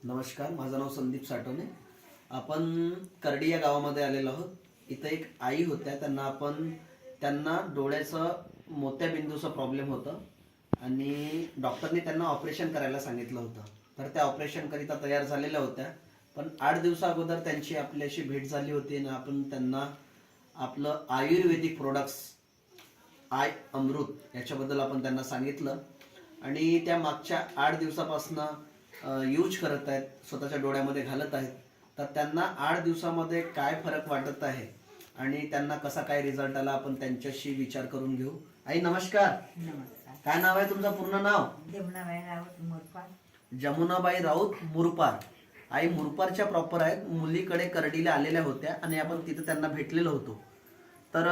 नमस्कार, माझं नाव संदीप साठवणे. आपण करडी या गावामध्ये आलेलो आहोत. इथं एक आई होत्या, त्यांना डोळ्याचं मोत्याबिंदूचा प्रॉब्लेम होतं आणि डॉक्टरने त्यांना ऑपरेशन करायला सांगितलं होतं. तर त्या ऑपरेशन करिता तयार झालेल्या होत्या, पण 8 दिवसा अगोदर त्यांची आपल्याशी भेट झाली होती आणि आपण त्यांना आपलं आयुर्वेदिक प्रोडक्ट्स आय अमृत याच्याबद्दल आपण त्यांना सांगितलं आणि त्या मागच्या 8 दिवसापासनं यूज करत आहेत, स्वतःच्या डोळ्यामध्ये घालत आहेत. तर त्यांना 8 दिवसामध्ये काय फरक वाटत आहे आणि त्यांना कसा काय रिझल्ट आला आपण त्यांच्याशी विचार करून घेऊ. आई नमस्कार. नमस्कार. काय नाव आहे तुमचं पूर्ण नाव? जमुनाबाई राऊत मुरपार. जमुनाबाई राऊत मुरपार. आई मुरपारच्या प्रॉपर आहेत, मुलीकडे करडीला आलेल्या होत्या आणि आपण तिथे त्यांना भेटलेलो होतो. तर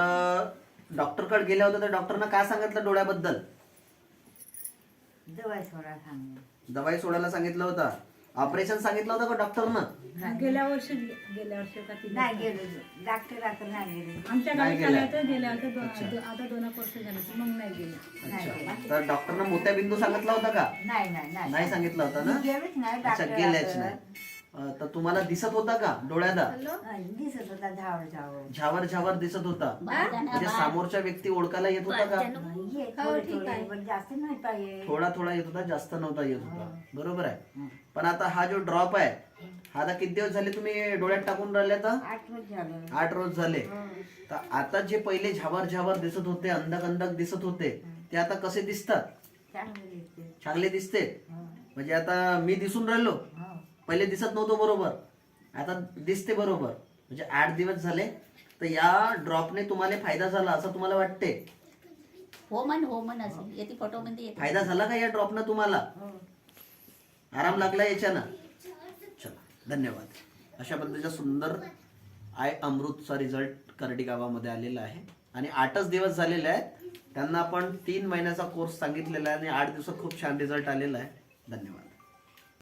डॉक्टरकडे गेल्या होत्या, तर डॉक्टरना काय सांगितलं डोळ्याबद्दल? दवाई सोडा सांग. दवाई सोडायला सांगितलं होतं. ऑपरेशन सांगितलं होतं का डॉक्टरनं? गेल्या वर्षी का ती नाही गेलो डॉक्टराकडे नाही गेलो. आमच्या नाही गावी गेल्या. झालं होतं, गेल्या होत्या अच्छा. आता 2 वर्ष झालं होतं, मग नाही गेले. अच्छा. तर डॉक्टरनं मोत्याबिंदू सांगितला होता का? नाही नाही नाही सांगितलं होतं ना? गेलोच नाही अच्छा, गेल्याच नाही. तर तुम्हाला दिसत होता का डोळ्याला? दिसत होता झावळ झावळ. झावर झावर दिसत होता? म्हणजे समोरच्या व्यक्ती ओळखायला येत होता का? ये थोडे थोडे, पण जास्त नाही पाहिजे. थोडा थोडा येत होता, जास्त नव्हता येत होता. बरोबर आहे. पण आता हा जो ड्रॉप आहे, हा आता किती दिवस झाले तुम्ही डोळ्यात टाकून राहिले? तर 8 रोज झालं. 8 रोज झाले. तर आता जे पहिले झावर झावर दिसत होते, अंधक अंधक दिसत होते, ते आता कसे दिसतात? चांगलं दिसते. चांगले दिसते. म्हणजे आता मी दिसून राहिलो, पहिले दिसत नव्हतो बरोबर, आता दिसते बरोबर. म्हणजे 8 दिवस झाले. तर या ड्रॉपने तुम्हाला फायदा झाला असं तुम्हाला वाटते? हो मन असं येते फोटो मध्ये येते. फायदा झाला का या ड्रॉपनं तुम्हाला? आराम लागला याच्यानं? चला, धन्यवाद. अशा पद्धतीचा सुंदर आय अमृतचा रिझल्ट करडी गावामध्ये आलेला आहे आणि 8च दिवस झालेले आहेत. त्यांना आपण 3 महिन्याचा कोर्स सांगितलेला आहे आणि 8 दिवसात खूप छान रिझल्ट आलेला आहे. धन्यवाद.